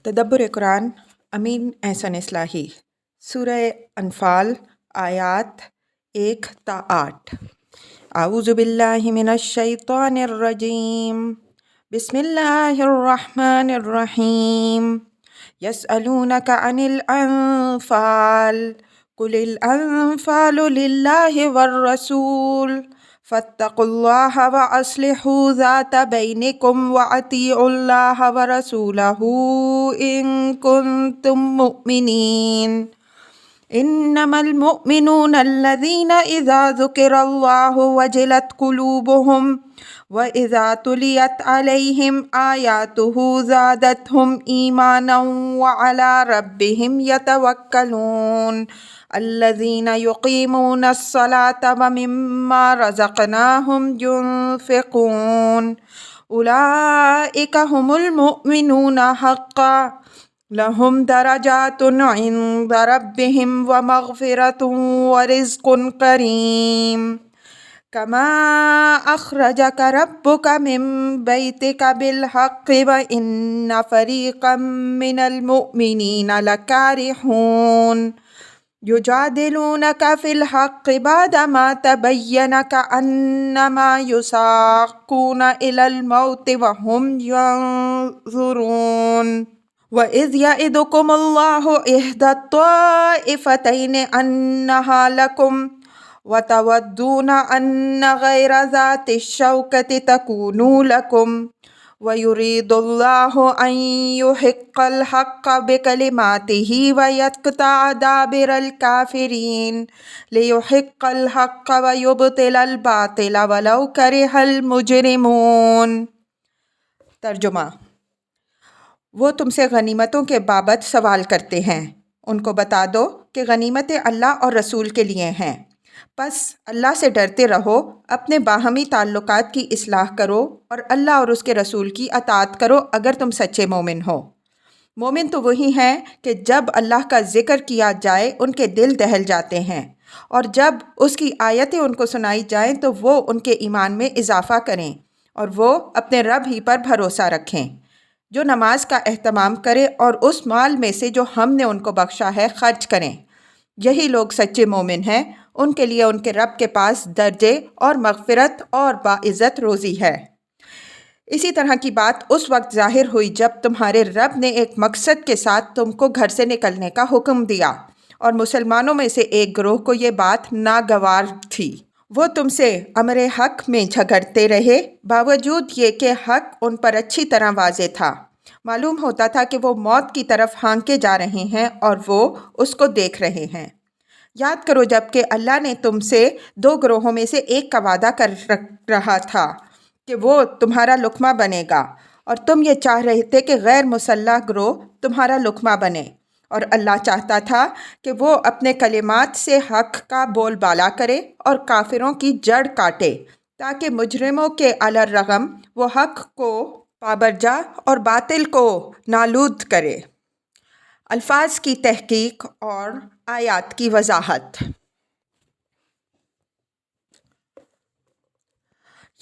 تدبر قرآن امین احسن اصلاحی سورہ انفال آیات 1 تا 8۔ اعوذ باللہ من الشیطان الرجیم، بسم اللہ الرحمن الرحیم۔ یسألونک عن الانفال قل الانفال للہ والرسول فاتقوا اللہ واصلحوا ذات بینکم واطیعوا اللہ ورسولہ ان کنتم مؤمنین۔ انما المؤمنون الذین اذا ذکر اللہ وجلت قلوبہم واذا تلیت علیہم آیاتہ زادتہم ایمانا وعلی ربہم یتوکلون۔ الذین یقیمون الصلاة ومما رزقناہم ينفقون۔ اولئک هم المؤمنون حقا، لهم درجات عند ربهم ومغفرة ورزق کریم۔ کما اخرجک ربک من بیتک بالحق وان فریقا من المؤمنین لکارہون۔ یجادلونک فی الحق بعدما تبین کأنما یساقون الی الموت وهم ینظرون۔ وَإِذْ یعدکم اللہ احدی الطائفتین انہا لکم وتودون ان غیر ذات الشوکة تکون لکم وَيُرِيدُ اللَّهُ أَن يُحِقَّ الْحَقَّ بِكَلِمَاتِهِ وَيَقْطَعَ دَابِرَ الْكَافِرِينَ لِيُحِقَّ الْحَقَّ وَيُبْطِلَ الْبَاطِلَ وَلَوْ كَرِهَ الْمُجْرِمُونَ۔ ترجمہ: وہ تم سے غنیمتوں کے بابت سوال کرتے ہیں، ان کو بتا دو کہ غنیمتیں اللہ اور رسول کے لیے ہیں، پس اللہ سے ڈرتے رہو، اپنے باہمی تعلقات کی اصلاح کرو اور اللہ اور اس کے رسول کی اطاعت کرو اگر تم سچے مومن ہو۔ مومن تو وہی ہیں کہ جب اللہ کا ذکر کیا جائے ان کے دل دہل جاتے ہیں، اور جب اس کی آیتیں ان کو سنائی جائیں تو وہ ان کے ایمان میں اضافہ کریں اور وہ اپنے رب ہی پر بھروسہ رکھیں۔ جو نماز کا اہتمام کرے اور اس مال میں سے جو ہم نے ان کو بخشا ہے خرچ کریں، یہی لوگ سچے مومن ہیں، ان کے لیے ان کے رب کے پاس درجے اور مغفرت اور باعزت روزی ہے۔ اسی طرح کی بات اس وقت ظاہر ہوئی جب تمہارے رب نے ایک مقصد کے ساتھ تم کو گھر سے نکلنے کا حکم دیا اور مسلمانوں میں سے ایک گروہ کو یہ بات ناگوار تھی۔ وہ تم سے امر حق میں جھگڑتے رہے، باوجود یہ کہ حق ان پر اچھی طرح واضح تھا۔ معلوم ہوتا تھا کہ وہ موت کی طرف ہانکے جا رہے ہیں اور وہ اس کو دیکھ رہے ہیں۔ یاد کرو جب کہ اللہ نے تم سے دو گروہوں میں سے ایک کا وعدہ کر رہا تھا کہ وہ تمہارا لقمہ بنے گا، اور تم یہ چاہ رہے تھے کہ غیر مسلح گروہ تمہارا لقمہ بنے، اور اللہ چاہتا تھا کہ وہ اپنے کلمات سے حق کا بول بالا کرے اور کافروں کی جڑ کاٹے، تاکہ مجرموں کے علی الرغم وہ حق کو پابرجا اور باطل کو نالود کرے۔ الفاظ کی تحقیق اور آیات کی وضاحت۔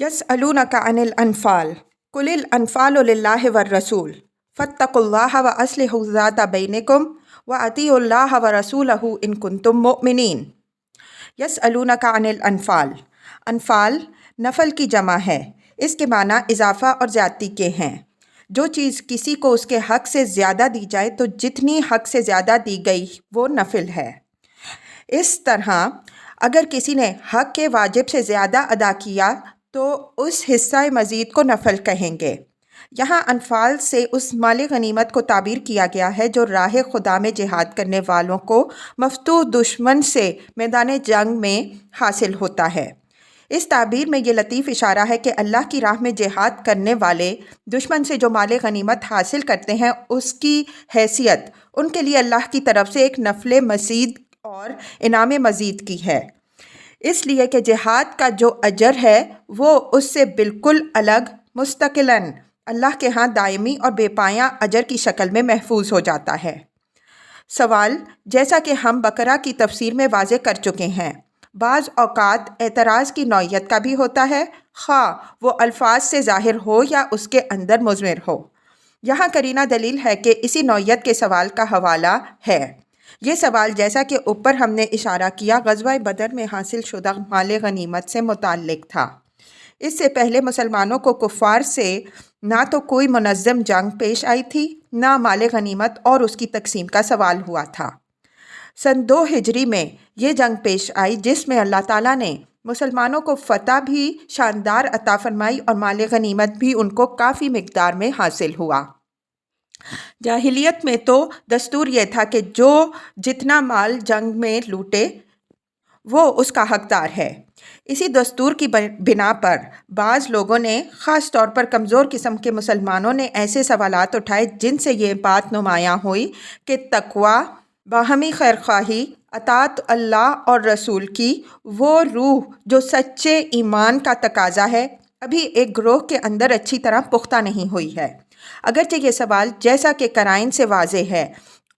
یسألونک عن الانفال قل الانفال للہ والرسول فاتقوا اللہ واصلحوا ذات بینکم واطیعوا اللہ ورسولہ ان کنتم مؤمنین۔ یسألونک عن الانفال، انفال نفل کی جمع ہے، اس کے معنی اضافہ اور زیادتی کے ہیں۔ جو چیز کسی کو اس کے حق سے زیادہ دی جائے تو جتنی حق سے زیادہ دی گئی وہ نفل ہے۔ اس طرح اگر کسی نے حق کے واجب سے زیادہ ادا کیا تو اس حصہ مزید کو نفل کہیں گے۔ یہاں انفال سے اس مال غنیمت کو تعبیر کیا گیا ہے جو راہ خدا میں جہاد کرنے والوں کو مفتوح دشمن سے میدان جنگ میں حاصل ہوتا ہے۔ اس تعبیر میں یہ لطیف اشارہ ہے کہ اللہ کی راہ میں جہاد کرنے والے دشمن سے جو مال غنیمت حاصل کرتے ہیں اس کی حیثیت ان کے لیے اللہ کی طرف سے ایک نفل مزید اور انعام مزید کی ہے، اس لیے کہ جہاد کا جو اجر ہے وہ اس سے بالکل الگ مستقلاً اللہ کے ہاں دائمی اور بے پایاں اجر کی شکل میں محفوظ ہو جاتا ہے۔ سوال، جیسا کہ ہم بقرہ کی تفسیر میں واضح کر چکے ہیں، بعض اوقات اعتراض کی نوعیت کا بھی ہوتا ہے، خواہ وہ الفاظ سے ظاہر ہو یا اس کے اندر مضمر ہو۔ یہاں کرینہ دلیل ہے کہ اسی نوعیت کے سوال کا حوالہ ہے۔ یہ سوال جیسا کہ اوپر ہم نے اشارہ کیا غزوہ بدر میں حاصل شدہ مال غنیمت سے متعلق تھا۔ اس سے پہلے مسلمانوں کو کفار سے نہ تو کوئی منظم جنگ پیش آئی تھی، نہ مال غنیمت اور اس کی تقسیم کا سوال ہوا تھا۔ سن 2 ہجری میں یہ جنگ پیش آئی جس میں اللہ تعالیٰ نے مسلمانوں کو فتح بھی شاندار عطا فرمائی اور مال غنیمت بھی ان کو کافی مقدار میں حاصل ہوا۔ جاہلیت میں تو دستور یہ تھا کہ جو جتنا مال جنگ میں لوٹے وہ اس کا حقدار ہے۔ اسی دستور کی بنا پر بعض لوگوں نے، خاص طور پر کمزور قسم کے مسلمانوں نے، ایسے سوالات اٹھائے جن سے یہ بات نمایاں ہوئی کہ تقویٰ، باہمی خیرخواہی، اطاعت اللہ اور رسول کی وہ روح جو سچے ایمان کا تقاضا ہے، ابھی ایک گروہ کے اندر اچھی طرح پختہ نہیں ہوئی ہے۔ اگرچہ یہ سوال جیسا کہ قرائن سے واضح ہے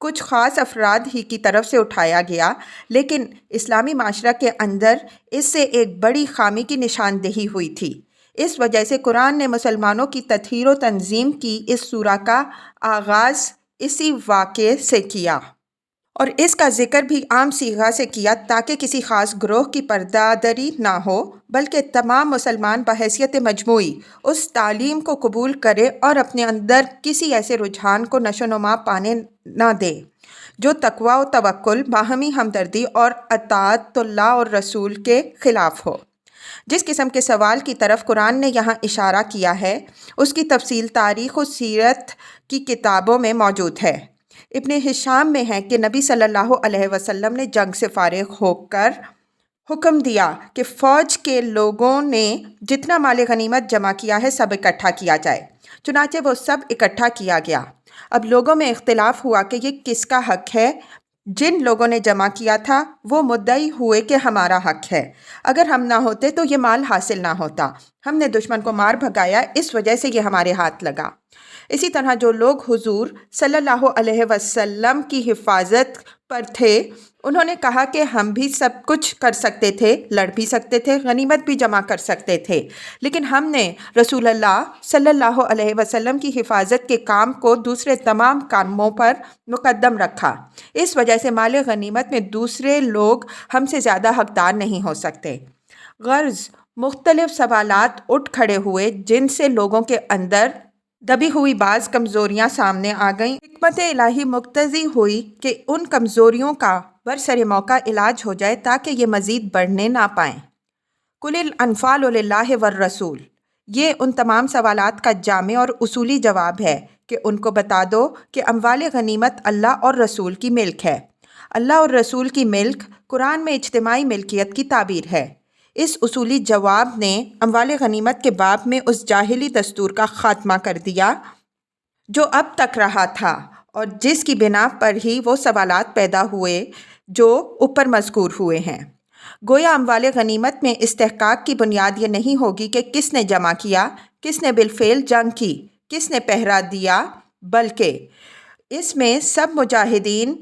کچھ خاص افراد ہی کی طرف سے اٹھایا گیا، لیکن اسلامی معاشرہ کے اندر اس سے ایک بڑی خامی کی نشاندہی ہوئی تھی۔ اس وجہ سے قرآن نے مسلمانوں کی تطہیر و تنظیم کی اس سورہ کا آغاز اسی واقعے سے کیا اور اس کا ذکر بھی عام صیغہ سے کیا تاکہ کسی خاص گروہ کی پردہ دری نہ ہو، بلکہ تمام مسلمان بحیثیت مجموعی اس تعلیم کو قبول کرے اور اپنے اندر کسی ایسے رجحان کو نشو و نما پانے نہ دے جو تقویٰ و توکل، باہمی ہمدردی اور اطاعت اللہ اور رسول کے خلاف ہو۔ جس قسم کے سوال کی طرف قرآن نے یہاں اشارہ کیا ہے اس کی تفصیل تاریخ و سیرت کی کتابوں میں موجود ہے۔ ابن ہشام میں ہے کہ نبی صلی اللہ علیہ وسلم نے جنگ سے فارغ ہو کر حکم دیا کہ فوج کے لوگوں نے جتنا مال غنیمت جمع کیا ہے سب اکٹھا کیا جائے۔ چنانچہ وہ سب اکٹھا کیا گیا۔ اب لوگوں میں اختلاف ہوا کہ یہ کس کا حق ہے۔ جن لوگوں نے جمع کیا تھا وہ مدعی ہوئے کہ ہمارا حق ہے، اگر ہم نہ ہوتے تو یہ مال حاصل نہ ہوتا، ہم نے دشمن کو مار بھگایا، اس وجہ سے یہ ہمارے ہاتھ لگا۔ اسی طرح جو لوگ حضور صلی اللہ علیہ وسلم کی حفاظت پر تھے انہوں نے کہا کہ ہم بھی سب کچھ کر سکتے تھے، لڑ بھی سکتے تھے، غنیمت بھی جمع کر سکتے تھے، لیکن ہم نے رسول اللہ صلی اللہ علیہ وسلم کی حفاظت کے کام کو دوسرے تمام کاموں پر مقدم رکھا۔ اس وجہ سے مال غنیمت میں دوسرے لوگ ہم سے زیادہ حقدار نہیں ہو سکتے۔ غرض مختلف سوالات اٹھ کھڑے ہوئے جن سے لوگوں کے اندر دبی ہوئی بعض کمزوریاں سامنے آ گئیں۔ حکمت الہی مقتضی ہوئی کہ ان کمزوریوں کا برسر موقع علاج ہو جائے تاکہ یہ مزید بڑھنے نہ پائیں۔ قُلِ الْأَنْفَالُ لِلَّهِ وَالرَّسُولِ، یہ ان تمام سوالات کا جامع اور اصولی جواب ہے کہ ان کو بتا دو کہ اموال غنیمت اللہ اور رسول کی ملک ہے۔ اللہ اور رسول کی ملک قرآن میں اجتماعی ملکیت کی تعبیر ہے۔ اس اصولی جواب نے اموال غنیمت کے باب میں اس جاہلی دستور کا خاتمہ کر دیا جو اب تک رہا تھا اور جس کی بنا پر ہی وہ سوالات پیدا ہوئے جو اوپر مذکور ہوئے ہیں۔ گویا اموال غنیمت میں استحقاق کی بنیاد یہ نہیں ہوگی کہ کس نے جمع کیا، کس نے بالفعل جنگ کی، کس نے پہرا دیا، بلکہ اس میں سب مجاہدین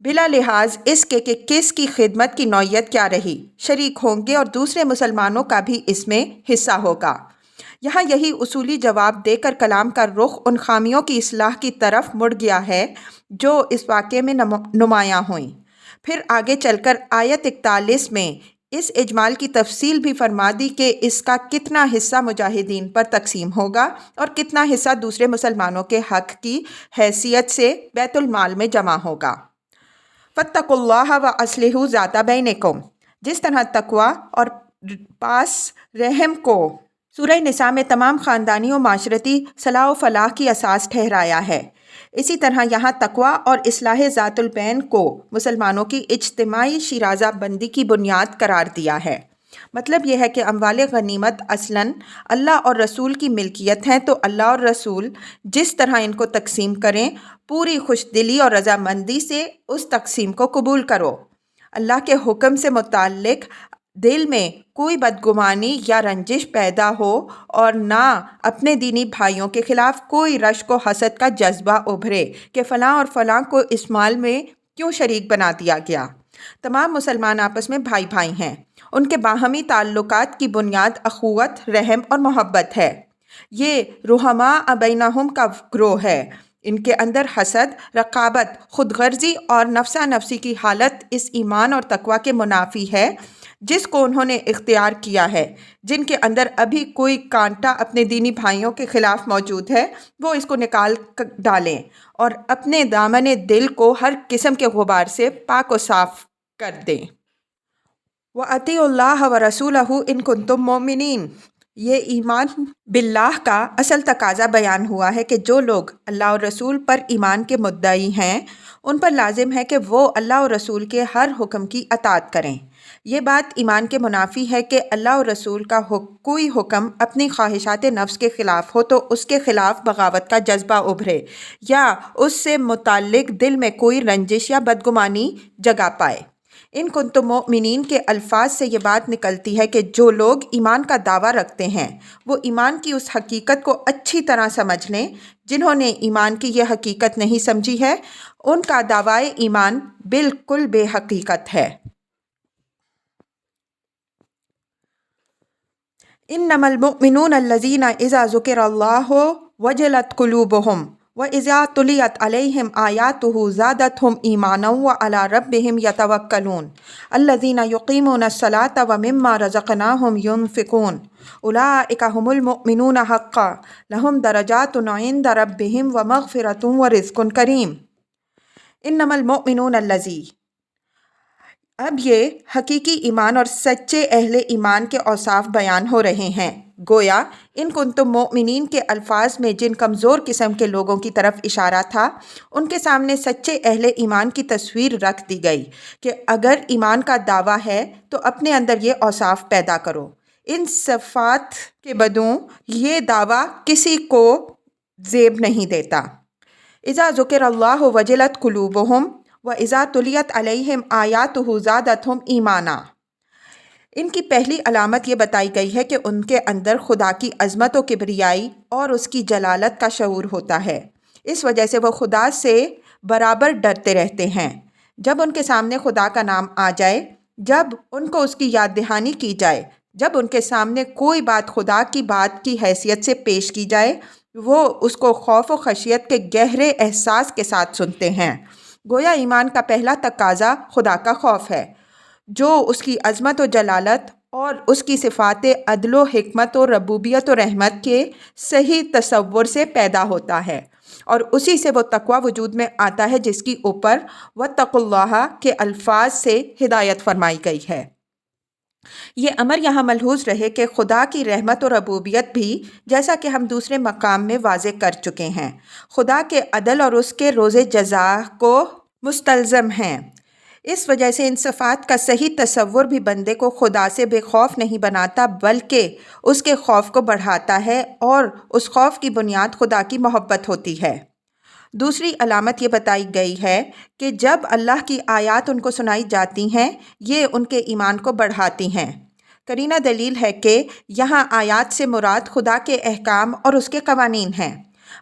بلا لحاظ اس کے کہ کس کی خدمت کی نوعیت کیا رہی شریک ہوں گے اور دوسرے مسلمانوں کا بھی اس میں حصہ ہوگا۔ یہاں یہی اصولی جواب دے کر کلام کا رخ ان خامیوں کی اصلاح کی طرف مڑ گیا ہے جو اس واقعے میں نمایاں ہوئیں۔ پھر آگے چل کر آیت 41 میں اس اجمال کی تفصیل بھی فرما دی کہ اس کا کتنا حصہ مجاہدین پر تقسیم ہوگا اور کتنا حصہ دوسرے مسلمانوں کے حق کی حیثیت سے بیت المال میں جمع ہوگا۔ فَاتَّقُوا اللَّهَ وَأَصْلِحُوا ذَاتَ بَيْنِكُمْ، جس طرح تقویٰ اور پاس رحم کو سورہ نساء میں تمام خاندانی و معاشرتی صلاح و فلاح کی اساس ٹھہرایا ہے، اسی طرح یہاں تقویٰ اور اصلاح ذات البین کو مسلمانوں کی اجتماعی شیرازہ بندی کی بنیاد قرار دیا ہے۔ مطلب یہ ہے کہ اموال غنیمت اصلاً اللہ اور رسول کی ملکیت ہیں، تو اللہ اور رسول جس طرح ان کو تقسیم کریں پوری خوش دلی اور رضامندی سے اس تقسیم کو قبول کرو۔ اللہ کے حکم سے متعلق دل میں کوئی بدگمانی یا رنجش پیدا ہو اور نہ اپنے دینی بھائیوں کے خلاف کوئی رشک و حسد کا جذبہ ابھرے کہ فلاں اور فلاں کو اس مال میں کیوں شریک بنا دیا گیا۔ تمام مسلمان آپس میں بھائی بھائی ہیں، ان کے باہمی تعلقات کی بنیاد اخوت، رحم اور محبت ہے۔ یہ رحما بینہم کا گروہ ہے۔ ان کے اندر حسد، رقابت، خود غرضی اور نفسا نفسی کی حالت اس ایمان اور تقوی کے منافی ہے جس کو انہوں نے اختیار کیا ہے۔ جن کے اندر ابھی کوئی کانٹا اپنے دینی بھائیوں کے خلاف موجود ہے وہ اس کو نکال ڈالیں اور اپنے دامن دل کو ہر قسم کے غبار سے پاک و صاف کر دیں۔ وَأَطِیعُوا اللَّهَ وَرَسُولَهُ إِن كُنتُم مُؤْمِنِینَ۔ یہ ایمان باللہ کا اصل تقاضا بیان ہوا ہے کہ جو لوگ اللہ اور رسول پر ایمان کے مدعی ہیں ان پر لازم ہے کہ وہ اللہ اور رسول کے ہر حکم کی اطاعت کریں۔ یہ بات ایمان کے منافی ہے کہ اللہ اور رسول کا کوئی حکم اپنی خواہشات نفس کے خلاف ہو تو اس کے خلاف بغاوت کا جذبہ ابھرے یا اس سے متعلق دل میں کوئی رنجش یا بدگمانی جگہ پائے۔ ان کنتم مؤمنین کے الفاظ سے یہ بات نکلتی ہے کہ جو لوگ ایمان کا دعویٰ رکھتے ہیں وہ ایمان کی اس حقیقت کو اچھی طرح سمجھ لیں۔ جنہوں نے ایمان کی یہ حقیقت نہیں سمجھی ہے ان کا دعویٰ ایمان بالکل بے حقیقت ہے۔ انما المؤمنون الذین اذا ذکر اللہ وجلت قلوبہم وَإِذَا تُلِيَتْ عَلَيْهِمْ آيَاتُهُ زَادَتْهُمْ إِيمَانًا وَعَلَىٰ رَبِّهِمْ يَتَوَكَّلُونَ الَّذِينَ يُقِيمُونَ الصَّلَاةَ وَمِمَّا رَزَقْنَاهُمْ يُنْفِقُونَ أُولَٰئِكَ هُمُ الْمُؤْمِنُونَ حَقًّا لَهُمْ دَرَجَاتٌ عِندَ رَبِّهِمْ وَمَغْفِرَةٌ وَرِزْقٌ كَرِيمٌ۔ انما المؤمنون الذین، اب یہ حقیقی ایمان اور سچے اہل ایمان کے اوصاف بیان ہو رہے ہیں۔ گویا ان کنتم مؤمنین کے الفاظ میں جن کمزور قسم کے لوگوں کی طرف اشارہ تھا ان کے سامنے سچے اہل ایمان کی تصویر رکھ دی گئی کہ اگر ایمان کا دعویٰ ہے تو اپنے اندر یہ اوصاف پیدا کرو۔ ان صفات کے بدوں یہ دعویٰ کسی کو زیب نہیں دیتا۔ اذا ذکر اللہ وجلت قلوبہم وَإِذَا تُلِيَتْ عَلَيْهِمْ آيَاتُهُ زَادَتْهُمْ ایمانا۔ ان کی پہلی علامت یہ بتائی گئی ہے کہ ان کے اندر خدا کی عظمت و کبریائی اور اس کی جلالت کا شعور ہوتا ہے۔ اس وجہ سے وہ خدا سے برابر ڈرتے رہتے ہیں۔ جب ان کے سامنے خدا کا نام آ جائے، جب ان کو اس کی یاد دہانی کی جائے، جب ان کے سامنے کوئی بات خدا کی بات کی حیثیت سے پیش کی جائے، وہ اس کو خوف و خشیت کے گہرے احساس کے ساتھ سنتے ہیں۔ گویا ایمان کا پہلا تقاضا خدا کا خوف ہے جو اس کی عظمت و جلالت اور اس کی صفات عدل و حکمت و ربوبیت و رحمت کے صحیح تصور سے پیدا ہوتا ہے، اور اسی سے وہ تقوی وجود میں آتا ہے جس کی اوپر واتقوا اللہ کے الفاظ سے ہدایت فرمائی گئی ہے۔ یہ امر یہاں ملحوظ رہے کہ خدا کی رحمت و ربوبیت بھی، جیسا کہ ہم دوسرے مقام میں واضح کر چکے ہیں، خدا کے عدل اور اس کے روز جزا کو مستلزم ہیں۔ اس وجہ سے ان صفات کا صحیح تصور بھی بندے کو خدا سے بے خوف نہیں بناتا بلکہ اس کے خوف کو بڑھاتا ہے، اور اس خوف کی بنیاد خدا کی محبت ہوتی ہے۔ دوسری علامت یہ بتائی گئی ہے کہ جب اللہ کی آیات ان کو سنائی جاتی ہیں یہ ان کے ایمان کو بڑھاتی ہیں۔ قرینہ دلیل ہے کہ یہاں آیات سے مراد خدا کے احکام اور اس کے قوانین ہیں۔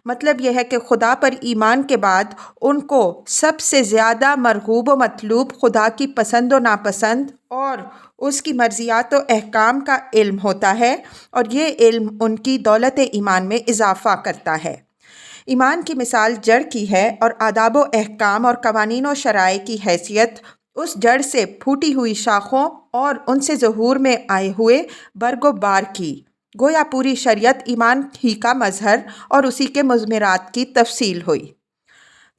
مطلب یہ ہے کہ خدا پر ایمان کے بعد ان کو سب سے زیادہ مرغوب و مطلوب خدا کی پسند و ناپسند اور اس کی مرضیات و احکام کا علم ہوتا ہے، اور یہ علم ان کی دولت ایمان میں اضافہ کرتا ہے۔ ایمان کی مثال جڑ کی ہے، اور آداب و احکام اور قوانین و شرائع کی حیثیت اس جڑ سے پھوٹی ہوئی شاخوں اور ان سے ظہور میں آئے ہوئے برگ و بار کی۔ گویا پوری شریعت ایمان ہی کا مظہر اور اسی کے مضمرات کی تفصیل ہوئی۔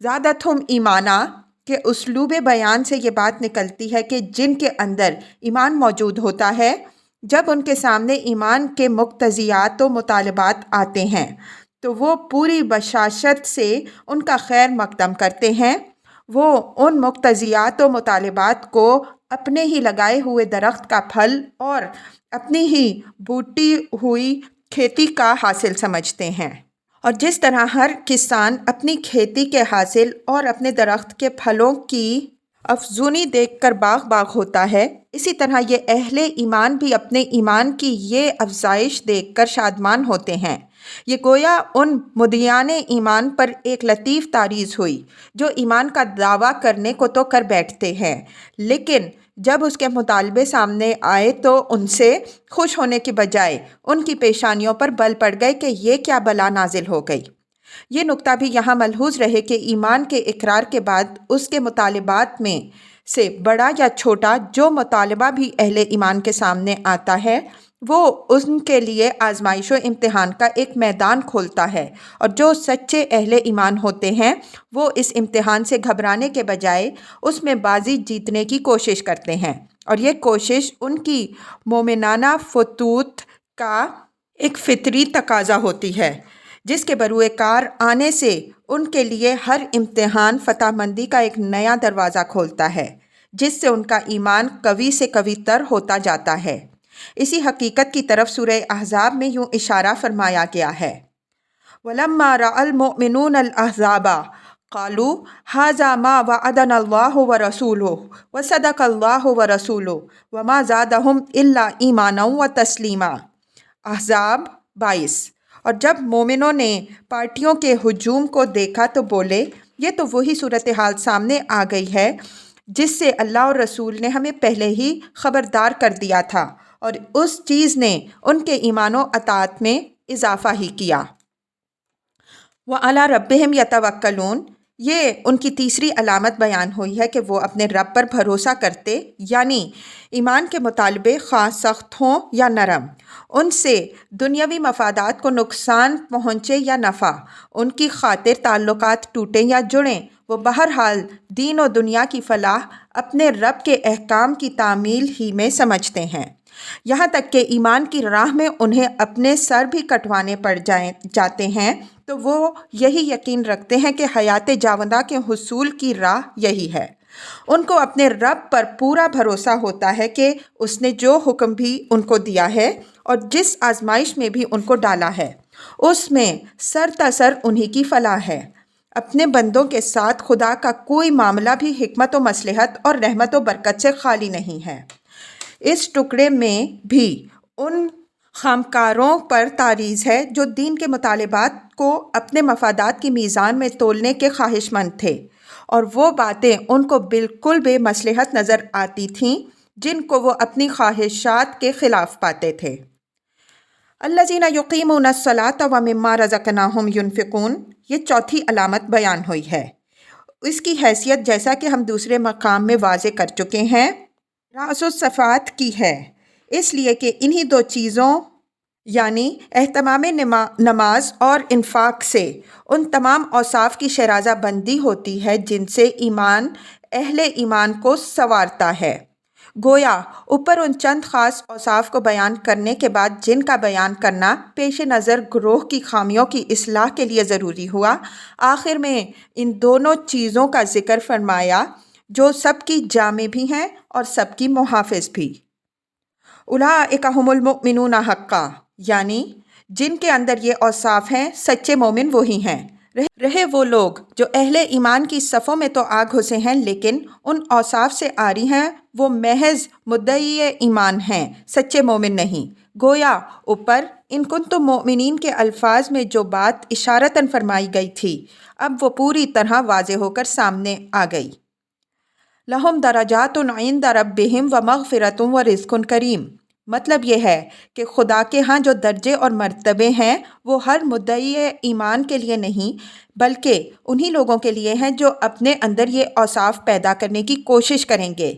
زادتہم ایمانا کے اسلوب بیان سے یہ بات نکلتی ہے کہ جن کے اندر ایمان موجود ہوتا ہے، جب ان کے سامنے ایمان کے مقتضیات و مطالبات آتے ہیں تو وہ پوری بشاشت سے ان کا خیر مقدم کرتے ہیں۔ وہ ان مقتضیات و مطالبات کو اپنے ہی لگائے ہوئے درخت کا پھل اور اپنی ہی بوٹی ہوئی کھیتی کا حاصل سمجھتے ہیں، اور جس طرح ہر کسان اپنی کھیتی کے حاصل اور اپنے درخت کے پھلوں کی افزونی دیکھ کر باغ باغ ہوتا ہے، اسی طرح یہ اہل ایمان بھی اپنے ایمان کی یہ افزائش دیکھ کر شادمان ہوتے ہیں۔ یہ گویا ان مدعیان ایمان پر ایک لطیف تعریض ہوئی جو ایمان کا دعویٰ کرنے کو تو کر بیٹھتے ہیں لیکن جب اس کے مطالبے سامنے آئے تو ان سے خوش ہونے کی بجائے ان کی پیشانیوں پر بل پڑ گئے کہ یہ کیا بلا نازل ہو گئی۔ یہ نکتہ بھی یہاں ملحوظ رہے کہ ایمان کے اقرار کے بعد اس کے مطالبات میں سے بڑا یا چھوٹا جو مطالبہ بھی اہل ایمان کے سامنے آتا ہے وہ ان کے لیے آزمائش و امتحان کا ایک میدان کھولتا ہے، اور جو سچے اہل ایمان ہوتے ہیں وہ اس امتحان سے گھبرانے کے بجائے اس میں بازی جیتنے کی کوشش کرتے ہیں، اور یہ کوشش ان کی مومنانہ فطوط کا ایک فطری تقاضا ہوتی ہے، جس کے بروئے کار آنے سے ان کے لیے ہر امتحان فتح مندی کا ایک نیا دروازہ کھولتا ہے، جس سے ان کا ایمان قوی سے قوی تر ہوتا جاتا ہے۔ اسی حقیقت کی طرف سورہ احزاب میں یوں اشارہ فرمایا گیا ہے، وَلَمَّا رَأَى الْمُؤْمِنُونَ الْأَحْزَابَ قَالُوا هَذَا مَا وَعَدَنَا اللَّهُ وَرَسُولُهُ وَصَدَقَ اللَّهُ وَرَسُولُهُ وَمَا زَادَهُمْ إِلَّا إِيمَانًا وَتَسْلِيمًا۔ احزاب 22۔ اور جب مومنوں نے پارٹیوں کے ہجوم کو دیکھا تو بولے، یہ تو وہی صورتحال سامنے آ گئی ہے جس سے اللہ اور رسول نے ہمیں پہلے ہی خبردار کر دیا تھا، اور اس چیز نے ان کے ایمان و اطاعت میں اضافہ ہی کیا۔ وَعَلَىٰ رَبِّهِمْ يَتَوَكَّلُونَ، یہ ان کی تیسری علامت بیان ہوئی ہے کہ وہ اپنے رب پر بھروسہ کرتے، یعنی ایمان کے مطالبے خواہ سخت ہوں یا نرم، ان سے دنیاوی مفادات کو نقصان پہنچے یا نفع، ان کی خاطر تعلقات ٹوٹیں یا جڑیں، وہ بہرحال دین و دنیا کی فلاح اپنے رب کے احکام کی تعمیل ہی میں سمجھتے ہیں، یہاں تک کہ ایمان کی راہ میں انہیں اپنے سر بھی کٹوانے پڑ جاتے ہیں تو وہ یہی یقین رکھتے ہیں کہ حیات جاوداں کے حصول کی راہ یہی ہے۔ ان کو اپنے رب پر پورا بھروسہ ہوتا ہے کہ اس نے جو حکم بھی ان کو دیا ہے اور جس آزمائش میں بھی ان کو ڈالا ہے اس میں سر تسر انہی کی فلاح ہے۔ اپنے بندوں کے ساتھ خدا کا کوئی معاملہ بھی حکمت و مصلحت اور رحمت و برکت سے خالی نہیں ہے۔ اس ٹکڑے میں بھی ان خامکاروں پر تعریض ہے جو دین کے مطالبات کو اپنے مفادات کی میزان میں تولنے کے خواہش مند تھے، اور وہ باتیں ان کو بالکل بے مصلحت نظر آتی تھیں جن کو وہ اپنی خواہشات کے خلاف پاتے تھے۔ الذین یقیمون الصلاۃ ومما رزقناہم ینفقون، یہ چوتھی علامت بیان ہوئی ہے۔ اس کی حیثیت جیسا کہ ہم دوسرے مقام میں واضح کر چکے ہیں رأس الصفات کی ہے، اس لیے کہ انہی دو چیزوں یعنی اہتمام نماز اور انفاق سے ان تمام اوصاف کی شیرازہ بندی ہوتی ہے جن سے ایمان اہل ایمان کو سنوارتا ہے۔ گویا اوپر ان چند خاص اوصاف کو بیان کرنے کے بعد جن کا بیان کرنا پیش نظر گروہ کی خامیوں کی اصلاح کے لیے ضروری ہوا، آخر میں ان دونوں چیزوں کا ذکر فرمایا جو سب کی جامع بھی ہیں اور سب کی محافظ بھی۔ اولئک ھم المؤمنون حقا، یعنی جن کے اندر یہ اوصاف ہیں سچے مومن وہی ہیں۔ رہے وہ لوگ جو اہل ایمان کی صفوں میں تو آ گھسے ہیں لیکن ان اوصاف سے عاری ہیں، وہ محض مدعی ایمان ہیں، سچے مومن نہیں۔ گویا اوپر ان کنتم مؤمنین کے الفاظ میں جو بات اشارتاً فرمائی گئی تھی اب وہ پوری طرح واضح ہو کر سامنے آ گئی۔ لہم درجات عند ربہم ومغفرۃ ورزق کریم، مطلب یہ ہے کہ خدا کے ہاں جو درجے اور مرتبے ہیں وہ ہر مدعی ایمان کے لیے نہیں بلکہ انہی لوگوں کے لیے ہیں جو اپنے اندر یہ اوصاف پیدا کرنے کی کوشش کریں گے۔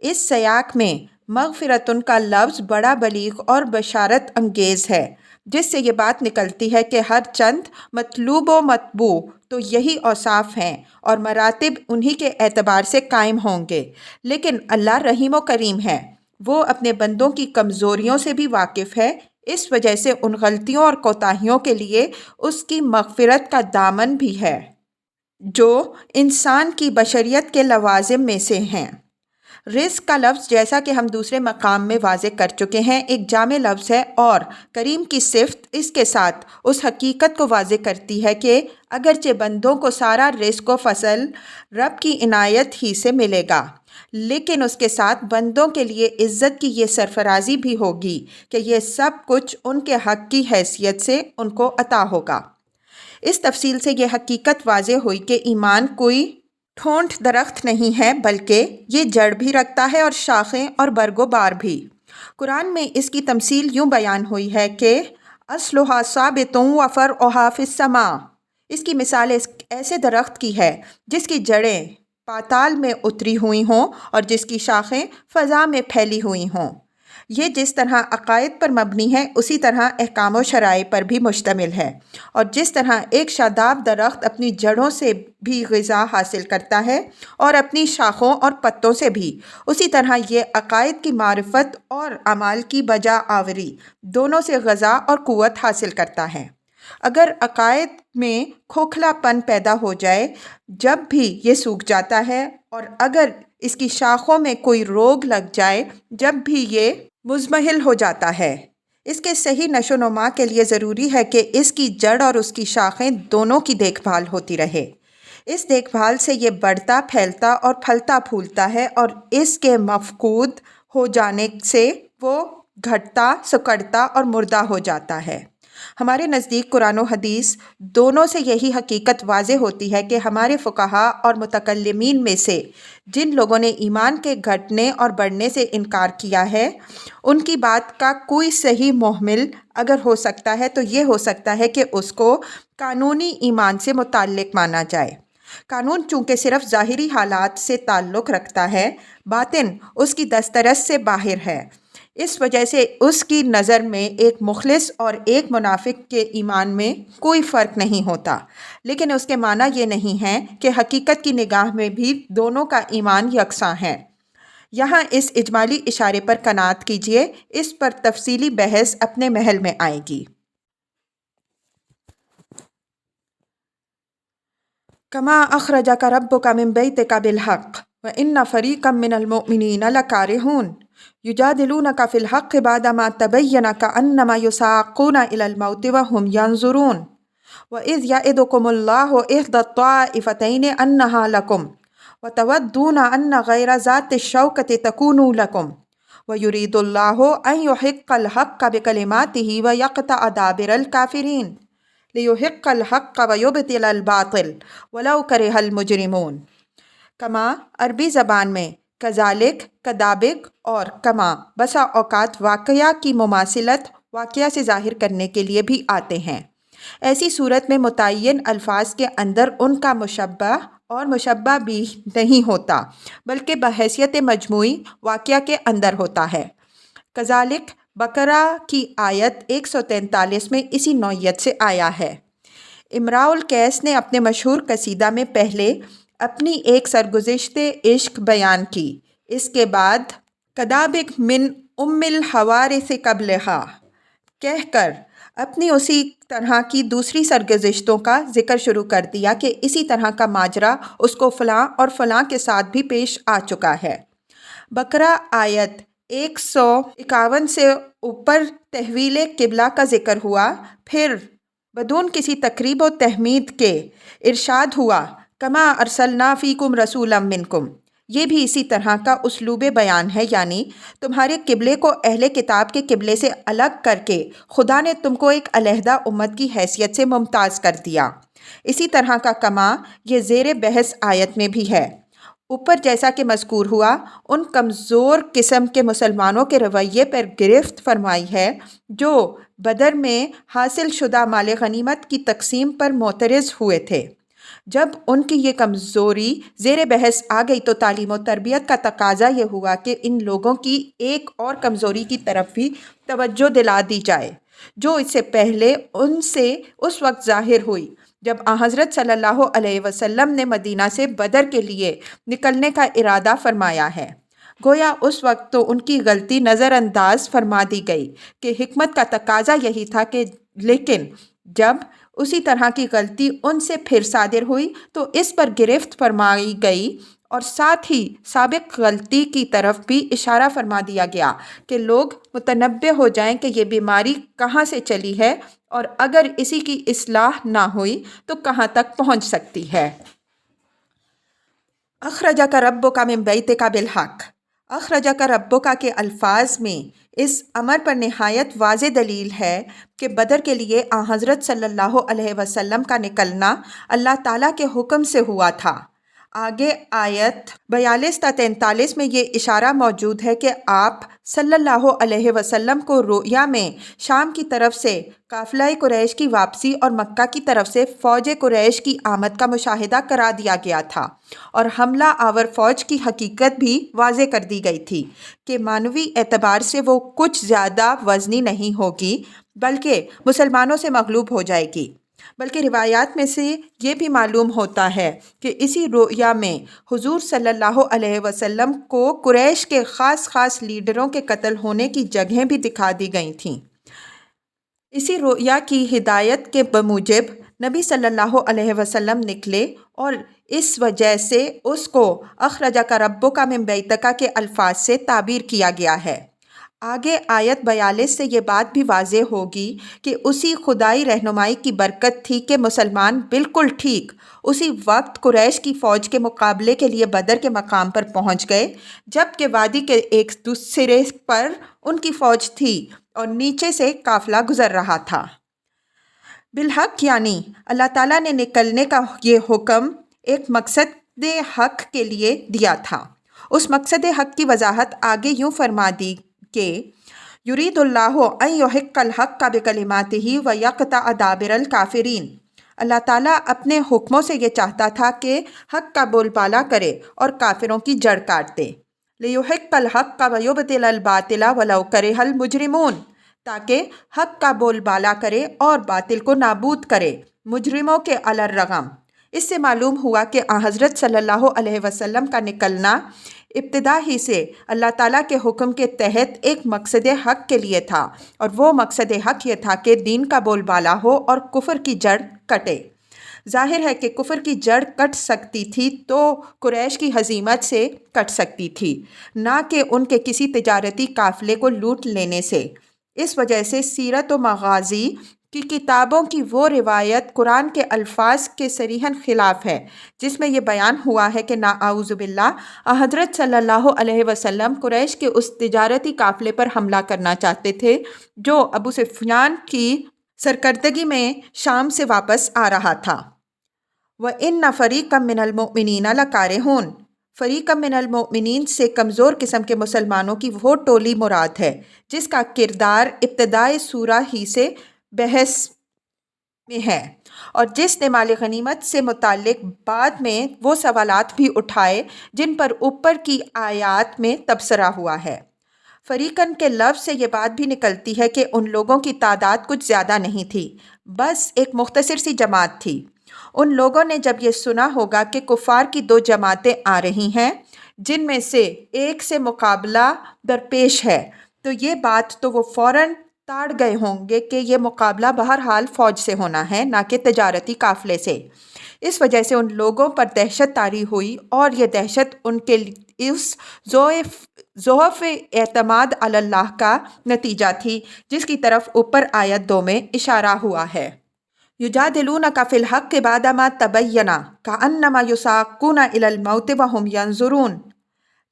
اس سیاق میں مغفرتن کا لفظ بڑا بلیغ اور بشارت انگیز ہے، جس سے یہ بات نکلتی ہے کہ ہر چند مطلوب و مطبوع تو یہی اوصاف ہیں اور مراتب انہی کے اعتبار سے قائم ہوں گے، لیکن اللہ رحیم و کریم ہے، وہ اپنے بندوں کی کمزوریوں سے بھی واقف ہے، اس وجہ سے ان غلطیوں اور کوتاہیوں کے لیے اس کی مغفرت کا دامن بھی ہے جو انسان کی بشریت کے لوازم میں سے ہیں۔ رزق کا لفظ جیسا کہ ہم دوسرے مقام میں واضح کر چکے ہیں ایک جامع لفظ ہے، اور کریم کی صفت اس کے ساتھ اس حقیقت کو واضح کرتی ہے کہ اگرچہ بندوں کو سارا رزق و فضل رب کی عنایت ہی سے ملے گا، لیکن اس کے ساتھ بندوں کے لیے عزت کی یہ سرفرازی بھی ہوگی کہ یہ سب کچھ ان کے حق کی حیثیت سے ان کو عطا ہوگا۔ اس تفصیل سے یہ حقیقت واضح ہوئی کہ ایمان کوئی ٹھونٹ درخت نہیں ہے بلکہ یہ جڑ بھی رکھتا ہے اور شاخیں اور برگ و بار بھی۔ قرآن میں اس کی تمثیل یوں بیان ہوئی ہے کہ اصلھا ثابت و فرعھا فی السماء۔ اس کی مثال ایسے درخت کی ہے جس کی جڑیں پاتال میں اتری ہوئی ہوں اور جس کی شاخیں فضا میں پھیلی ہوئی ہوں۔ یہ جس طرح عقائد پر مبنی ہے اسی طرح احکام و شرائع پر بھی مشتمل ہے، اور جس طرح ایک شاداب درخت اپنی جڑوں سے بھی غذا حاصل کرتا ہے اور اپنی شاخوں اور پتوں سے بھی، اسی طرح یہ عقائد کی معرفت اور اعمال کی بجا آوری دونوں سے غذا اور قوت حاصل کرتا ہے۔ اگر عقائد میں کھوکھلا پن پیدا ہو جائے جب بھی یہ سوکھ جاتا ہے، اور اگر اس کی شاخوں میں کوئی روگ لگ جائے جب بھی یہ مزمحل ہو جاتا ہے۔ اس کے صحیح نشو و نما کے لیے ضروری ہے کہ اس کی جڑ اور اس کی شاخیں دونوں کی دیکھ بھال ہوتی رہے۔ اس دیکھ بھال سے یہ بڑھتا، پھیلتا اور پھلتا پھولتا ہے، اور اس کے مفقود ہو جانے سے وہ گھٹتا، سکڑتا اور مردہ ہو جاتا ہے۔ ہمارے نزدیک قرآن و حدیث دونوں سے یہی حقیقت واضح ہوتی ہے کہ ہمارے فقہا اور متکلمین میں سے جن لوگوں نے ایمان کے گھٹنے اور بڑھنے سے انکار کیا ہے، ان کی بات کا کوئی صحیح محمل اگر ہو سکتا ہے تو یہ ہو سکتا ہے کہ اس کو قانونی ایمان سے متعلق مانا جائے۔ قانون چونکہ صرف ظاہری حالات سے تعلق رکھتا ہے، باطن اس کی دسترس سے باہر ہے، اس وجہ سے اس کی نظر میں ایک مخلص اور ایک منافق کے ایمان میں کوئی فرق نہیں ہوتا، لیکن اس کے معنی یہ نہیں ہے کہ حقیقت کی نگاہ میں بھی دونوں کا ایمان یکساں ہے۔ یہاں اس اجمالی اشارے پر قناعت کیجیے، اس پر تفصیلی بحث اپنے محل میں آئے گی۔ کما اخرجک ربک من بیتک بالحق وان فریقا من المؤمنین لکارہون یجادلونک فی الحق بعدما تبین کأنما یساقون الی الموت وهم ینظرون وَإِذْ يَعِدُكُمُ اللَّهُ إِحْدَى الطَّائِفَتَيْنِ أَنَّهَا لَكُمْ وَتَوَدُّونَ أَنَّ غَيْرَ ذَاتِ الشَّوْكَةِ تَكُونُ لَكُمْ وَيُرِيدُ اللَّهُ أَنْ يُحِقَّ الْحَقَّ بِكَلِمَاتِهِ وَيَقْطَعَ دَابِرَ الْكَافِرِينَ لِيُحِقَّ الْحَقَّ وَيُبْطِلَ الْبَاطِلَ وَلَوْ كَرِهَ الْمُجْرِمُونَ۔ کما عربی زبان میں کذالک، کذابک اور کما بسا اوقات واقعہ کی مماثلت واقعہ سے ظاہر کرنے کے لیے بھی آتے ہیں۔ ایسی صورت میں متعین الفاظ کے اندر ان کا مشبہ اور مشبہ بھی نہیں ہوتا، بلکہ بحیثیت مجموعی واقعہ کے اندر ہوتا ہے۔ کذالک بقرہ کی آیت 143 میں اسی نوعیت سے آیا ہے۔ امراء القیس نے اپنے مشہور قصیدہ میں پہلے اپنی ایک سرگزشت عشق بیان کی، اس کے بعد کذابک من ام الحوارث قبلہا کہہ کر اپنی اسی طرح کی دوسری سرگزشتوں کا ذکر شروع کر دیا کہ اسی طرح کا ماجرا اس کو فلاں اور فلاں کے ساتھ بھی پیش آ چکا ہے۔ بقرہ آیت 151 سے اوپر تحویل قبلہ کا ذکر ہوا، پھر بدون کسی تقریب و تحمید کے ارشاد ہوا کما ارسلنا فیکم رسولا منکم۔ یہ بھی اسی طرح کا اسلوب بیان ہے، یعنی تمہارے قبلے کو اہل کتاب کے قبلے سے الگ کر کے خدا نے تم کو ایک علیحدہ امت کی حیثیت سے ممتاز کر دیا۔ اسی طرح کا کما یہ زیر بحث آیت میں بھی ہے۔ اوپر جیسا کہ مذکور ہوا، ان کمزور قسم کے مسلمانوں کے رویے پر گرفت فرمائی ہے جو بدر میں حاصل شدہ مال غنیمت کی تقسیم پر معترض ہوئے تھے۔ جب ان کی یہ کمزوری زیر بحث آ گئی تو تعلیم و تربیت کا تقاضا یہ ہوا کہ ان لوگوں کی ایک اور کمزوری کی طرف بھی توجہ دلا دی جائے جو اس سے پہلے ان سے اس وقت ظاہر ہوئی جب حضرت صلی اللہ علیہ وسلم نے مدینہ سے بدر کے لیے نکلنے کا ارادہ فرمایا ہے۔ گویا اس وقت تو ان کی غلطی نظر انداز فرما دی گئی کہ حکمت کا تقاضا یہی تھا کہ، لیکن جب اسی طرح کی غلطی ان سے پھر صادر ہوئی تو اس پر گرفت فرمائی گئی اور ساتھ ہی سابق غلطی کی طرف بھی اشارہ فرما دیا گیا کہ لوگ متنبہ ہو جائیں کہ یہ بیماری کہاں سے چلی ہے اور اگر اسی کی اصلاح نہ ہوئی تو کہاں تک پہنچ سکتی ہے۔ اخرجک ربک من بیتک بالحق۔ اخرجک ربک کے الفاظ میں اس امر پر نہایت واضح دلیل ہے کہ بدر کے لیے حضرت صلی اللہ علیہ وسلم کا نکلنا اللہ تعالیٰ کے حکم سے ہوا تھا۔ آگے آیت 42 تا 43 میں یہ اشارہ موجود ہے کہ آپ صلی اللہ علیہ وسلم کو رؤیا میں شام کی طرف سے قافلہ قریش کی واپسی اور مکہ کی طرف سے فوج قریش کی آمد کا مشاہدہ کرا دیا گیا تھا، اور حملہ آور فوج کی حقیقت بھی واضح کر دی گئی تھی کہ معنوی اعتبار سے وہ کچھ زیادہ وزنی نہیں ہوگی بلکہ مسلمانوں سے مغلوب ہو جائے گی۔ بلکہ روایات میں سے یہ بھی معلوم ہوتا ہے کہ اسی رؤیا میں حضور صلی اللہ علیہ وسلم کو قریش کے خاص لیڈروں کے قتل ہونے کی جگہیں بھی دکھا دی گئی تھیں۔ اسی رؤیا کی ہدایت کے بموجب نبی صلی اللہ علیہ وسلم نکلے، اور اس وجہ سے اس کو اخرجک ربک من بیتک کے الفاظ سے تعبیر کیا گیا ہے۔ آگے آیت 42 سے یہ بات بھی واضح ہوگی کہ اسی خدائی رہنمائی کی برکت تھی کہ مسلمان بالکل ٹھیک اسی وقت قریش کی فوج کے مقابلے کے لیے بدر کے مقام پر پہنچ گئے، جبکہ وادی کے ایک سرے پر ان کی فوج تھی اور نیچے سے قافلہ گزر رہا تھا۔ بالحق یعنی اللہ تعالیٰ نے نکلنے کا یہ حکم ایک مقصد حق کے لیے دیا تھا۔ اس مقصد حق کی وضاحت آگے یوں فرما دی کہ یرید اللہ ان یحق الحق بکلماتہ ویقطع دابر الکافرین۔ اللہ تعالیٰ اپنے حکموں سے یہ چاہتا تھا کہ حق کا بول بالا کرے اور کافروں کی جڑ کاٹ دے۔ لیحق الحق ویبطل الباطل ولو کرہ المجرمون، تاکہ حق کا بول بالا کرے اور باطل کو نابود کرے مجرموں کے علی الرغم۔ اس سے معلوم ہوا کہ حضرت صلی اللہ علیہ وسلم کا نکلنا ابتدا ہی سے اللہ تعالیٰ کے حکم کے تحت ایک مقصد حق کے لیے تھا، اور وہ مقصد حق یہ تھا کہ دین کا بول بالا ہو اور کفر کی جڑ کٹے۔ ظاہر ہے کہ کفر کی جڑ کٹ سکتی تھی تو قریش کی ہزیمت سے کٹ سکتی تھی، نہ کہ ان کے کسی تجارتی قافلے کو لوٹ لینے سے۔ اس وجہ سے سیرت و مغازی کی کتابوں کی وہ روایت قرآن کے الفاظ کے صریحاً خلاف ہے جس میں یہ بیان ہوا ہے کہ نعوذ باللہ حضرت صلی اللہ علیہ وسلم قریش کے اس تجارتی قافلے پر حملہ کرنا چاہتے تھے جو ابو سفیان کی سرکردگی میں شام سے واپس آ رہا تھا۔ وَإِنَّ فَرِيقًا مِّنَ الْمُؤْمِنِينَ لَكَارِهُونَ، فریقا من المؤمنین سے کمزور قسم کے مسلمانوں کی وہ ٹولی مراد ہے جس کا کردار ابتدائے سورہ ہی سے بحث میں ہے، اور جس نے مال غنیمت سے متعلق بعد میں وہ سوالات بھی اٹھائے جن پر اوپر کی آیات میں تبصرہ ہوا ہے۔ فریقاً کے لفظ سے یہ بات بھی نکلتی ہے کہ ان لوگوں کی تعداد کچھ زیادہ نہیں تھی، بس ایک مختصر سی جماعت تھی۔ ان لوگوں نے جب یہ سنا ہوگا کہ کفار کی دو جماعتیں آ رہی ہیں جن میں سے ایک سے مقابلہ درپیش ہے، تو یہ بات تو وہ فوراً تاڑ گئے ہوں گے کہ یہ مقابلہ بہرحال فوج سے ہونا ہے، نہ کہ تجارتی قافلے سے۔ اس وجہ سے ان لوگوں پر دہشت طاری ہوئی، اور یہ دہشت ان کے اس ضعف اعتماد علی اللہ کا نتیجہ تھی جس کی طرف اوپر آیت 2 میں اشارہ ہوا ہے۔ یجادلونک فی الحق بعدما تبین کأنما یساقون الی الموت وہم ینظرون۔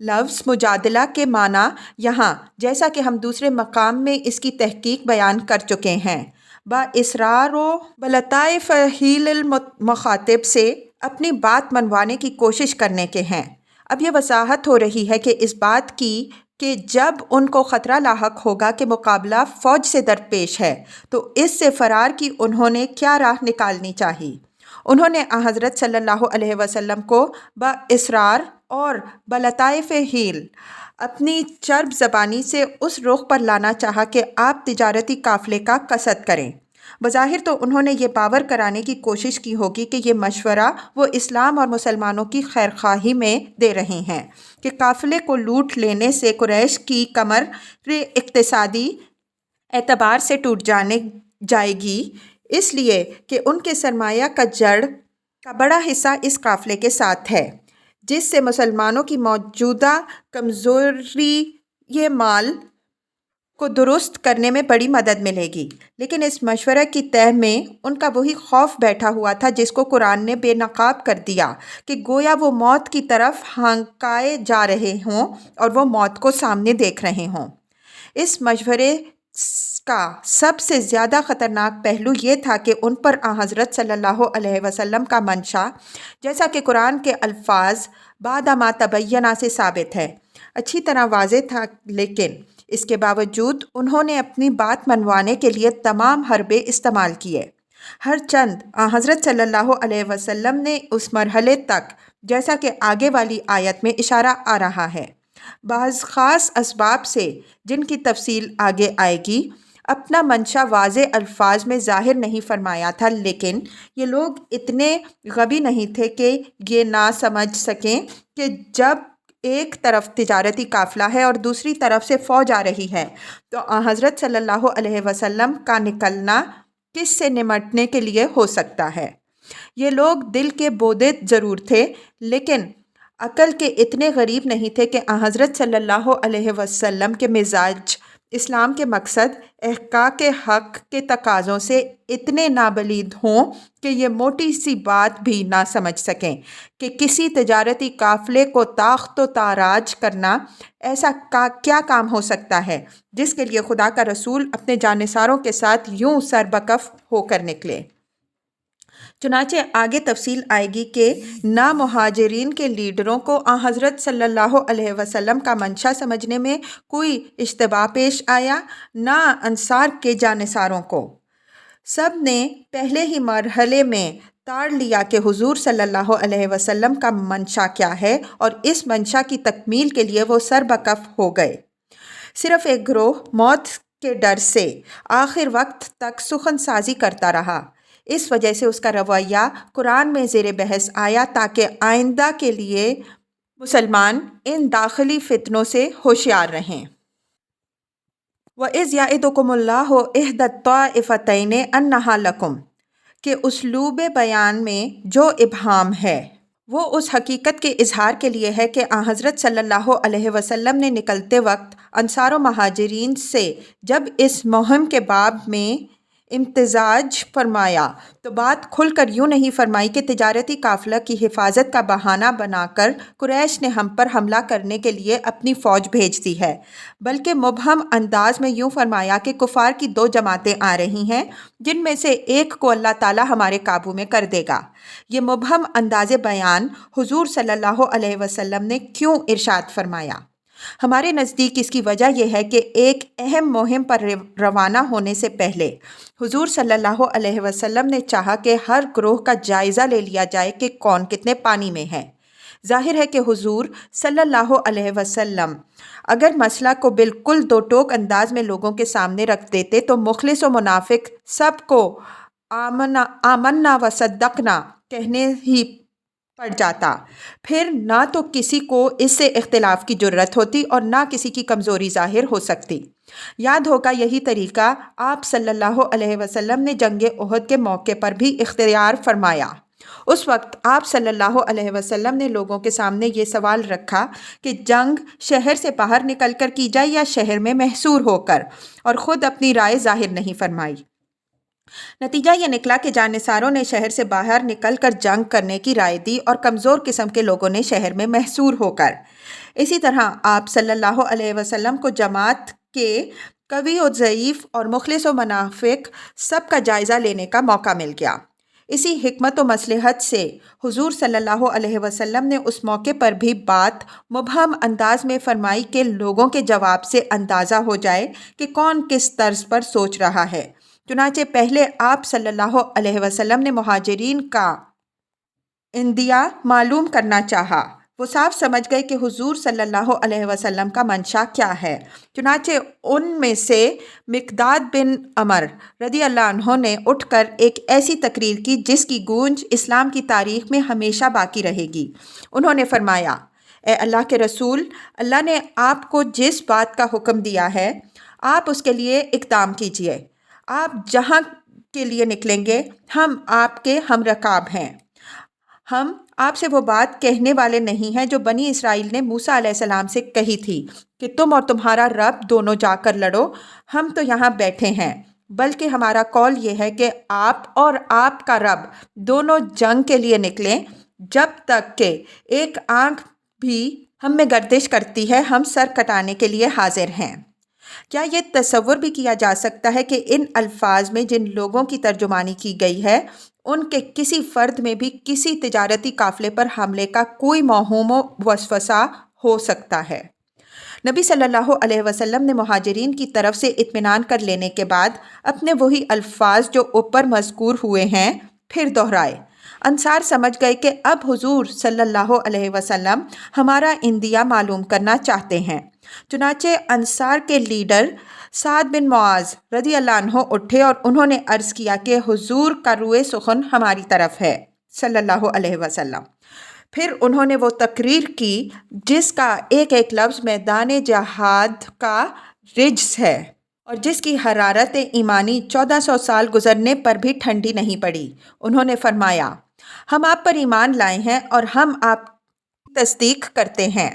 لفظ مجادلہ کے معنی یہاں جیسا کہ ہم دوسرے مقام میں اس کی تحقیق بیان کر چکے ہیں، با اصرار و بلطائف حیل المخاطب سے اپنی بات منوانے کی کوشش کرنے کے ہیں۔ اب یہ وضاحت ہو رہی ہے کہ اس بات کی کہ جب ان کو خطرہ لاحق ہوگا کہ مقابلہ فوج سے درپیش ہے تو اس سے فرار کی انہوں نے کیا راہ نکالنی چاہی۔ انہوں نے حضرت صلی اللہ علیہ وسلم کو با اصرار اور بلطائف حیل اپنی چرب زبانی سے اس رخ پر لانا چاہا کہ آپ تجارتی قافلے کا قصد کریں۔ بظاہر تو انہوں نے یہ باور کرانے کی کوشش کی ہوگی کہ یہ مشورہ وہ اسلام اور مسلمانوں کی خیرخواہی میں دے رہے ہیں کہ قافلے کو لوٹ لینے سے قریش کی کمر اقتصادی اعتبار سے ٹوٹ جائے گی، اس لیے کہ ان کے سرمایہ کا جڑ کا بڑا حصہ اس قافلے کے ساتھ ہے، جس سے مسلمانوں کی موجودہ کمزوری یہ مال کو درست کرنے میں بڑی مدد ملے گی۔ لیکن اس مشورہ کی تہ میں ان کا وہی خوف بیٹھا ہوا تھا جس کو قرآن نے بے نقاب کر دیا کہ گویا وہ موت کی طرف ہانکائے جا رہے ہوں اور وہ موت کو سامنے دیکھ رہے ہوں۔ اس مشورے کا سب سے زیادہ خطرناک پہلو یہ تھا کہ ان پر حضرت صلی اللہ علیہ وسلم کا منشا، جیسا کہ قرآن کے الفاظ بعد ما تبینہ سے ثابت ہے، اچھی طرح واضح تھا، لیکن اس کے باوجود انہوں نے اپنی بات منوانے کے لیے تمام حربے استعمال کیے۔ ہر چند حضرت صلی اللہ علیہ وسلم نے اس مرحلے تک، جیسا کہ آگے والی آیت میں اشارہ آ رہا ہے، بعض خاص اسباب سے جن کی تفصیل آگے آئے گی، اپنا منشا واضح الفاظ میں ظاہر نہیں فرمایا تھا، لیکن یہ لوگ اتنے غبی نہیں تھے کہ یہ نہ سمجھ سکیں کہ جب ایک طرف تجارتی قافلہ ہے اور دوسری طرف سے فوج آ رہی ہے تو حضرت صلی اللہ علیہ وسلم کا نکلنا کس سے نمٹنے کے لیے ہو سکتا ہے۔ یہ لوگ دل کے بودے ضرور تھے، لیکن عقل کے اتنے غریب نہیں تھے کہ حضرت صلی اللہ علیہ وسلم کے مزاج اسلام کے مقصد احقاق حق کے تقاضوں سے اتنے نابلید ہوں کہ یہ موٹی سی بات بھی نہ سمجھ سکیں کہ کسی تجارتی قافلے کو تاخت و تاراج کرنا ایسا کیا کام ہو سکتا ہے جس کے لیے خدا کا رسول اپنے جانثاروں کے ساتھ یوں سربکف ہو کر نکلے۔ چنانچہ آگے تفصیل آئے گی کہ نہ مہاجرین کے لیڈروں کو حضرت صلی اللہ علیہ وسلم کا منشا سمجھنے میں کوئی اشتباہ پیش آیا، نہ انصار کے جانثاروں کو۔ سب نے پہلے ہی مرحلے میں تاڑ لیا کہ حضور صلی اللہ علیہ وسلم کا منشا کیا ہے، اور اس منشا کی تکمیل کے لیے وہ سربکف ہو گئے۔ صرف ایک گروہ موت کے ڈر سے آخر وقت تک سخن سازی کرتا رہا، اس وجہ سے اس کا رویہ قرآن میں زیر بحث آیا تاکہ آئندہ کے لیے مسلمان ان داخلی فتنوں سے ہوشیار رہیں۔ وَإِذْ يَعِدُكُمُ اللَّهُ إِحْدَى الطَّائِفَتَيْنِ أَنَّهَا لَكُمْ کہ اسلوب بیان میں جو ابہام ہے وہ اس حقیقت کے اظہار کے لیے ہے کہ حضرت صلی اللہ علیہ وسلم نے نکلتے وقت انصار و مہاجرین سے جب اس مہم کے باب میں امتزاج فرمایا تو بات کھل کر یوں نہیں فرمائی کہ تجارتی قافلہ کی حفاظت کا بہانہ بنا کر قریش نے ہم پر حملہ کرنے کے لیے اپنی فوج بھیج دی ہے، بلکہ مبہم انداز میں یوں فرمایا کہ کفار کی دو جماعتیں آ رہی ہیں جن میں سے ایک کو اللہ تعالیٰ ہمارے قابو میں کر دے گا۔ یہ مبہم انداز بیان حضور صلی اللہ علیہ وسلم نے کیوں ارشاد فرمایا؟ ہمارے نزدیک اس کی وجہ یہ ہے کہ ایک اہم مہم پر روانہ ہونے سے پہلے حضور صلی اللہ علیہ وسلم نے چاہا کہ ہر گروہ کا جائزہ لے لیا جائے کہ کون کتنے پانی میں ہے۔ ظاہر ہے کہ حضور صلی اللہ علیہ وسلم اگر مسئلہ کو بالکل دو ٹوک انداز میں لوگوں کے سامنے رکھ دیتے تو مخلص و منافق سب کو آمنا و صدقنا کہنے ہی پڑ جاتا، پھر نہ تو کسی کو اس سے اختلاف کی جرت ہوتی اور نہ کسی کی کمزوری ظاہر ہو سکتی۔ یاد ہوگا یہی طریقہ آپ صلی اللہ علیہ وسلم نے جنگ احد کے موقع پر بھی اختیار فرمایا۔ اس وقت آپ صلی اللہ علیہ وسلم نے لوگوں کے سامنے یہ سوال رکھا کہ جنگ شہر سے باہر نکل کر کی جائے یا شہر میں محصور ہو کر، اور خود اپنی رائے ظاہر نہیں فرمائی۔ نتیجہ یہ نکلا کہ جانثاروں نے شہر سے باہر نکل کر جنگ کرنے کی رائے دی اور کمزور قسم کے لوگوں نے شہر میں محصور ہو کر۔ اسی طرح آپ صلی اللہ علیہ وسلم کو جماعت کے قوی و ضعیف اور مخلص و منافق سب کا جائزہ لینے کا موقع مل گیا۔ اسی حکمت و مصلحت سے حضور صلی اللہ علیہ وسلم نے اس موقع پر بھی بات مبہم انداز میں فرمائی کہ لوگوں کے جواب سے اندازہ ہو جائے کہ کون کس طرز پر سوچ رہا ہے۔ چنانچہ پہلے آپ صلی اللہ علیہ وسلم نے مہاجرین کا اندیہ معلوم کرنا چاہا۔ وہ صاف سمجھ گئے کہ حضور صلی اللہ علیہ وسلم کا منشا کیا ہے۔ چنانچہ ان میں سے مقداد بن عمر رضی اللہ عنہ نے اٹھ کر ایک ایسی تقریر کی جس کی گونج اسلام کی تاریخ میں ہمیشہ باقی رہے گی۔ انہوں نے فرمایا، اے اللہ کے رسول، اللہ نے آپ کو جس بات کا حکم دیا ہے آپ اس کے لیے اقدام کیجیے۔ آپ جہاں کے لیے نکلیں گے ہم آپ کے ہم رکاب ہیں۔ ہم آپ سے وہ بات کہنے والے نہیں ہیں جو بنی اسرائیل نے موسیٰ علیہ السلام سے کہی تھی کہ تم اور تمہارا رب دونوں جا کر لڑو، ہم تو یہاں بیٹھے ہیں، بلکہ ہمارا قول یہ ہے کہ آپ اور آپ کا رب دونوں جنگ کے لیے نکلیں، جب تک کہ ایک آنکھ بھی ہم میں گردش کرتی ہے ہم سر کٹانے کے لیے حاضر ہیں۔ کیا یہ تصور بھی کیا جا سکتا ہے کہ ان الفاظ میں جن لوگوں کی ترجمانی کی گئی ہے ان کے کسی فرد میں بھی کسی تجارتی قافلے پر حملے کا کوئی موہوم و وسوسہ ہو سکتا ہے؟ نبی صلی اللہ علیہ وسلم نے مہاجرین کی طرف سے اطمینان کر لینے کے بعد اپنے وہی الفاظ جو اوپر مذکور ہوئے ہیں پھر دہرائے۔ انصار سمجھ گئے کہ اب حضور صلی اللہ علیہ وسلم ہمارا اندیہ معلوم کرنا چاہتے ہیں، چنانچہ انصار کے لیڈر سعد بن معاذ رضی اللہ عنہ اٹھے اور انہوں نے عرض کیا کہ حضور کا روئے سخن ہماری طرف ہے صلی اللہ علیہ وسلم۔ پھر انہوں نے وہ تقریر کی جس کا ایک ایک لفظ میدان جہاد کا رجز ہے اور جس کی حرارت ایمانی 1400 سال گزرنے پر بھی ٹھنڈی نہیں پڑی۔ انہوں نے فرمایا، ہم آپ پر ایمان لائے ہیں اور ہم آپ کی تصدیق کرتے ہیں۔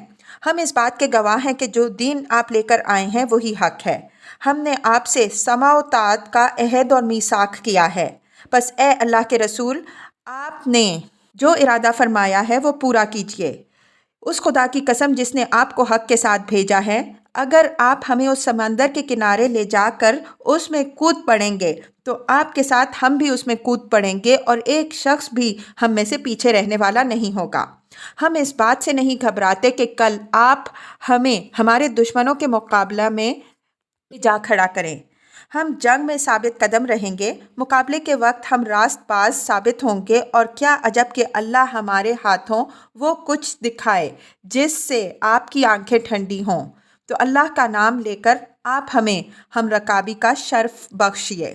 ہم اس بات کے گواہ ہیں کہ جو دین آپ لے کر آئے ہیں وہی حق ہے۔ ہم نے آپ سے سمع و طاعت کا عہد اور میثاق کیا ہے، بس اے اللہ کے رسول، آپ نے جو ارادہ فرمایا ہے وہ پورا کیجیے۔ اس خدا کی قسم جس نے آپ کو حق کے ساتھ بھیجا ہے، اگر آپ ہمیں اس سمندر کے کنارے لے جا کر اس میں کود پڑیں گے تو آپ کے ساتھ ہم بھی اس میں کود پڑیں گے اور ایک شخص بھی ہم میں سے پیچھے رہنے والا نہیں ہوگا۔ ہم اس بات سے نہیں گھبراتے کہ کل آپ ہمیں ہمارے دشمنوں کے مقابلہ میں جا کھڑا کریں۔ ہم جنگ میں ثابت قدم رہیں گے، مقابلے کے وقت ہم راست باز ثابت ہوں گے، اور کیا عجب کہ اللہ ہمارے ہاتھوں وہ کچھ دکھائے جس سے آپ کی آنکھیں ٹھنڈی ہوں، تو اللہ کا نام لے کر آپ ہمیں ہم رکابی کا شرف بخشیے۔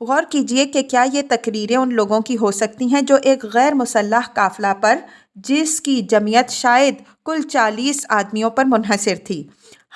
غور کیجئے کہ کیا یہ تقریریں ان لوگوں کی ہو سکتی ہیں جو ایک غیر مسلح قافلہ پر، جس کی جمعیت شاید کل 40 آدمیوں پر منحصر تھی،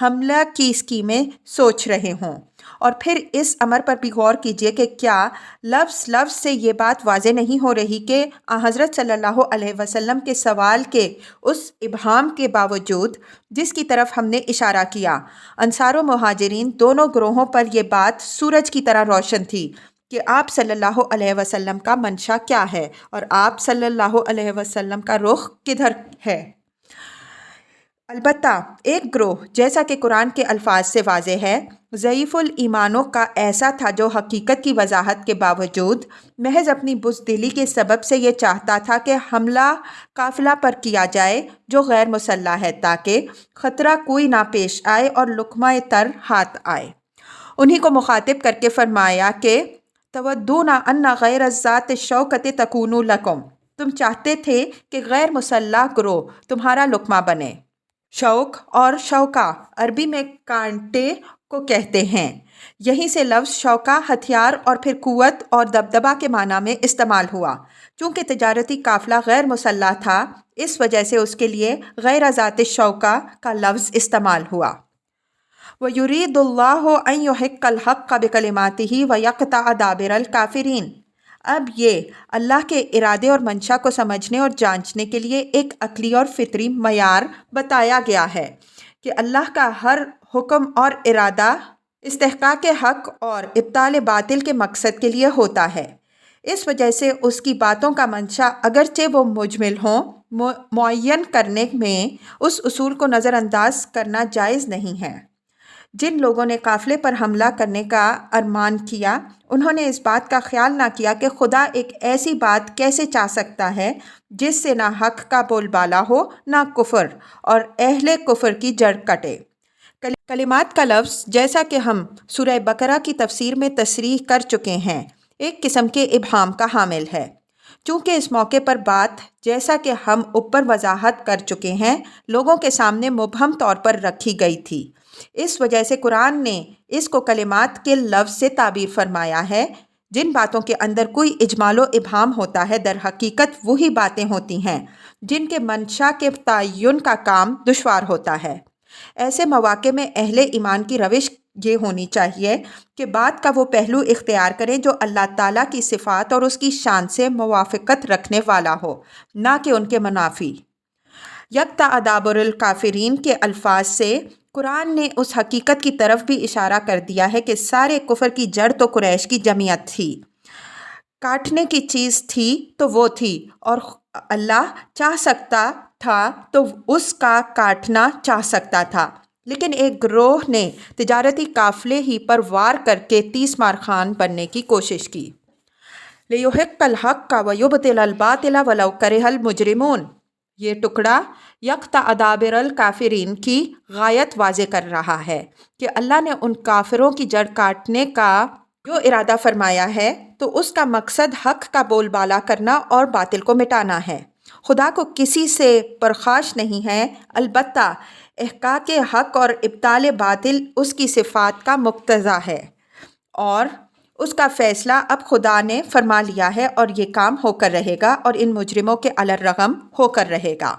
حملہ کی اسکیمیں سوچ رہے ہوں؟ اور پھر اس امر پر بھی غور کیجئے کہ کیا لفظ لفظ سے یہ بات واضح نہیں ہو رہی کہ حضرت صلی اللہ علیہ وسلم کے سوال کے اس ابہام کے باوجود جس کی طرف ہم نے اشارہ کیا، انصار و مہاجرین دونوں گروہوں پر یہ بات سورج کی طرح روشن تھی کہ آپ صلی اللہ علیہ وسلم کا منشا کیا ہے اور آپ صلی اللہ علیہ وسلم کا رخ کدھر ہے۔ البتہ ایک گروہ، جیسا کہ قرآن کے الفاظ سے واضح ہے، ضعیف الایمانوں کا ایسا تھا جو حقیقت کی وضاحت کے باوجود محض اپنی بزدلی کے سبب سے یہ چاہتا تھا کہ حملہ قافلہ پر کیا جائے جو غیر مسلح ہے، تاکہ خطرہ کوئی نہ پیش آئے اور لقمہ تر ہاتھ آئے۔ انہی کو مخاطب کر کے فرمایا کہ تودون ان غیر ذات الشوکۃ تکون لکم، تم چاہتے تھے کہ غیر مسلح گروہ تمہارا لقمہ بنے۔ شوک اور شوکا عربی میں کانٹے کو کہتے ہیں، یہیں سے لفظ شوکا ہتھیار اور پھر قوت اور دبدبہ کے معنی میں استعمال ہوا۔ چونکہ تجارتی قافلہ غیر مسلح تھا، اس وجہ سے اس کے لیے غیر ذات الشوکا کا لفظ استعمال ہوا۔ وَيُرِيدُ اللَّهُ أَن يُحِقَّ الْحَقَّ بِكَلِمَاتِهِ وَيَقْطَعَ دَابِرَ الْكَافِرِينَ۔ اب یہ اللہ کے ارادے اور منشا کو سمجھنے اور جانچنے کے لیے ایک عقلی اور فطری معیار بتایا گیا ہے کہ اللہ کا ہر حکم اور ارادہ استحقاق حق اور ابطال باطل کے مقصد کے لیے ہوتا ہے۔ اس وجہ سے اس کی باتوں کا منشا اگرچہ وہ مجمل ہوں، معین کرنے میں اس اصول کو نظر انداز کرنا جائز نہیں ہے۔ جن لوگوں نے قافلے پر حملہ کرنے کا ارمان کیا، انہوں نے اس بات کا خیال نہ کیا کہ خدا ایک ایسی بات کیسے چاہ سکتا ہے جس سے نہ حق کا بول بالا ہو، نہ کفر اور اہل کفر کی جڑ کٹے۔ کلمات کا لفظ، جیسا کہ ہم سورہ بقرہ کی تفسیر میں تصریح کر چکے ہیں، ایک قسم کے ابہام کا حامل ہے۔ چونکہ اس موقع پر بات، جیسا کہ ہم اوپر وضاحت کر چکے ہیں، لوگوں کے سامنے مبہم طور پر رکھی گئی تھی، اس وجہ سے قرآن نے اس کو کلمات کے لفظ سے تعبیر فرمایا ہے۔ جن باتوں کے اندر کوئی اجمال و ابہام ہوتا ہے، در حقیقت وہی باتیں ہوتی ہیں جن کے منشا کے تعین کا کام دشوار ہوتا ہے۔ ایسے مواقع میں اہل ایمان کی روش یہ ہونی چاہیے کہ بات کا وہ پہلو اختیار کریں جو اللہ تعالیٰ کی صفات اور اس کی شان سے موافقت رکھنے والا ہو، نہ کہ ان کے منافی۔ یقطع دابر الکافرین کے الفاظ سے قرآن نے اس حقیقت کی طرف بھی اشارہ کر دیا ہے کہ سارے کفر کی جڑ تو قریش کی جمعیت تھی۔ کاٹنے کی چیز تھی تو وہ تھی، اور اللہ چاہ سکتا تھا تو اس کا کاٹنا چاہ سکتا تھا۔ لیکن ایک گروہ نے تجارتی قافلے ہی پر وار کر کے 30 مار خان بننے کی کوشش کی۔ لِيُحِقَّ الْحَقَّ وَيُبْطِلَ الْبَاطِلَ وَلَوْ كَرِهَ الْمُجْرِمُونَ۔ یہ ٹکڑا یقطع دابر الکافرین کی غایت واضح کر رہا ہے کہ اللہ نے ان کافروں کی جڑ کاٹنے کا جو ارادہ فرمایا ہے تو اس کا مقصد حق کا بول بالا کرنا اور باطل کو مٹانا ہے۔ خدا کو کسی سے پرخاش نہیں ہے، البتہ احقاق حق اور ابطال باطل اس کی صفات کا مقتضا ہے، اور اس کا فیصلہ اب خدا نے فرما لیا ہے اور یہ کام ہو کر رہے گا اور ان مجرموں کے علی الرغم ہو کر رہے گا۔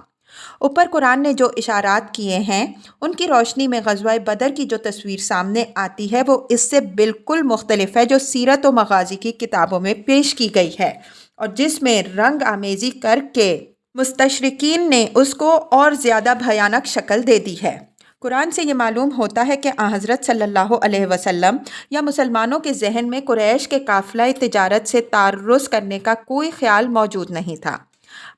اوپر قرآن نے جو اشارات کیے ہیں ان کی روشنی میں غزوہ بدر کی جو تصویر سامنے آتی ہے وہ اس سے بالکل مختلف ہے جو سیرت و مغازی کی کتابوں میں پیش کی گئی ہے، اور جس میں رنگ آمیزی کر کے مستشرقین نے اس کو اور زیادہ بھیانک شکل دے دی ہے۔ قرآن سے یہ معلوم ہوتا ہے کہ حضرت صلی اللہ علیہ وسلم یا مسلمانوں کے ذہن میں قریش کے قافلہ تجارت سے تعرض کرنے کا کوئی خیال موجود نہیں تھا۔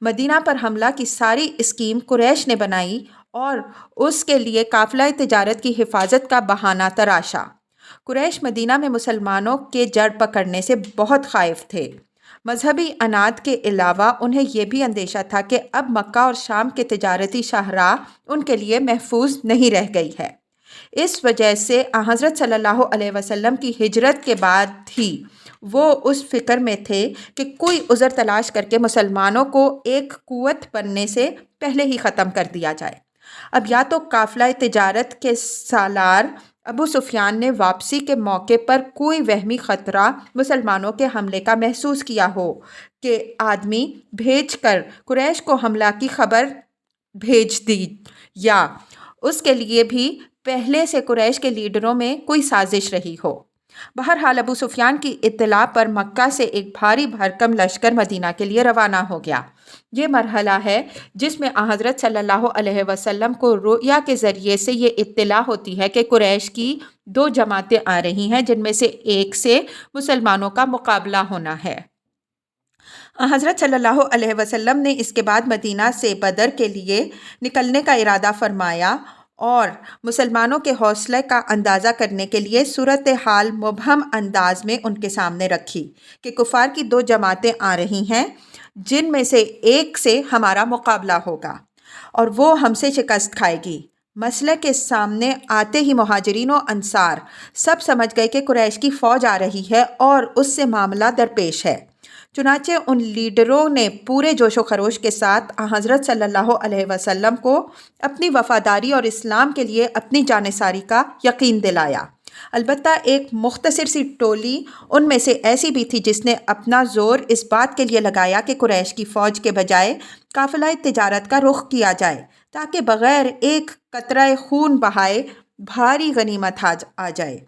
مدینہ پر حملہ کی ساری اسکیم قریش نے بنائی اور اس کے لیے قافلہ تجارت کی حفاظت کا بہانہ تراشا۔ قریش مدینہ میں مسلمانوں کے جڑ پکڑنے سے بہت خائف تھے۔ مذہبی عناد کے علاوہ انہیں یہ بھی اندیشہ تھا کہ اب مکہ اور شام کے تجارتی شاہراہ ان کے لیے محفوظ نہیں رہ گئی ہے۔ اس وجہ سے حضرت صلی اللہ علیہ وسلم کی ہجرت کے بعد ہی وہ اس فکر میں تھے کہ کوئی عذر تلاش کر کے مسلمانوں کو ایک قوت بننے سے پہلے ہی ختم کر دیا جائے۔ اب یا تو قافلہ تجارت کے سالار ابو سفیان نے واپسی کے موقع پر کوئی وہمی خطرہ مسلمانوں کے حملے کا محسوس کیا ہو کہ آدمی بھیج کر قریش کو حملہ کی خبر بھیج دی، یا اس کے لیے بھی پہلے سے قریش کے لیڈروں میں کوئی سازش رہی ہو۔ بہرحال ابو سفیان کی اطلاع پر مکہ سے ایک بھاری بھرکم لشکر مدینہ کے لیے روانہ ہو گیا۔ یہ مرحلہ ہے جس میں حضرت صلی اللہ علیہ وسلم کو رؤیا کے ذریعے سے یہ اطلاع ہوتی ہے کہ قریش کی 2 جماعتیں آ رہی ہیں جن میں سے ایک سے مسلمانوں کا مقابلہ ہونا ہے۔ حضرت صلی اللہ علیہ وسلم نے اس کے بعد مدینہ سے بدر کے لیے نکلنے کا ارادہ فرمایا اور مسلمانوں کے حوصلے کا اندازہ کرنے کے لیے صورتحال مبہم انداز میں ان کے سامنے رکھی کہ کفار کی 2 جماعتیں آ رہی ہیں جن میں سے ایک سے ہمارا مقابلہ ہوگا اور وہ ہم سے شکست کھائے گی۔ مسئلے کے سامنے آتے ہی مہاجرین و انصار سب سمجھ گئے کہ قریش کی فوج آ رہی ہے اور اس سے معاملہ درپیش ہے۔ چنانچہ ان لیڈروں نے پورے جوش و خروش کے ساتھ حضرت صلی اللہ علیہ وسلم کو اپنی وفاداری اور اسلام کے لیے اپنی جانثاری کا یقین دلایا۔ البتہ ایک مختصر سی ٹولی ان میں سے ایسی بھی تھی جس نے اپنا زور اس بات کے لیے لگایا کہ قریش کی فوج کے بجائے قافلہ تجارت کا رخ کیا جائے تاکہ بغیر ایک قطرہ خون بہائے بھاری غنیمت آ جائے۔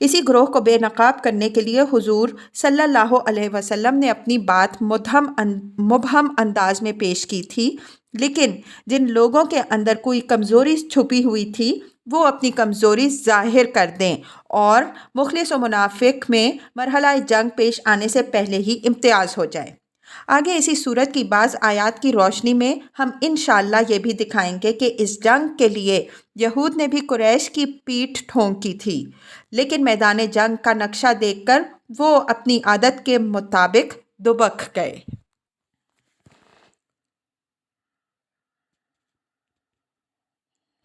اسی گروہ کو بے نقاب کرنے کے لیے حضور صلی اللہ علیہ وسلم نے اپنی بات مبہم انداز میں پیش کی تھی، لیکن جن لوگوں کے اندر کوئی کمزوری چھپی ہوئی تھی وہ اپنی کمزوری ظاہر کر دیں اور مخلص و منافق میں مرحلہ جنگ پیش آنے سے پہلے ہی امتیاز ہو جائے۔ آگے اسی صورت کی بعض آیات کی روشنی میں ہم انشاءاللہ یہ بھی دکھائیں گے کہ اس جنگ کے لیے یہود نے بھی قریش کی پیٹھ ٹھونکی تھی، لیکن میدان جنگ کا نقشہ دیکھ کر وہ اپنی عادت کے مطابق دبک گئے۔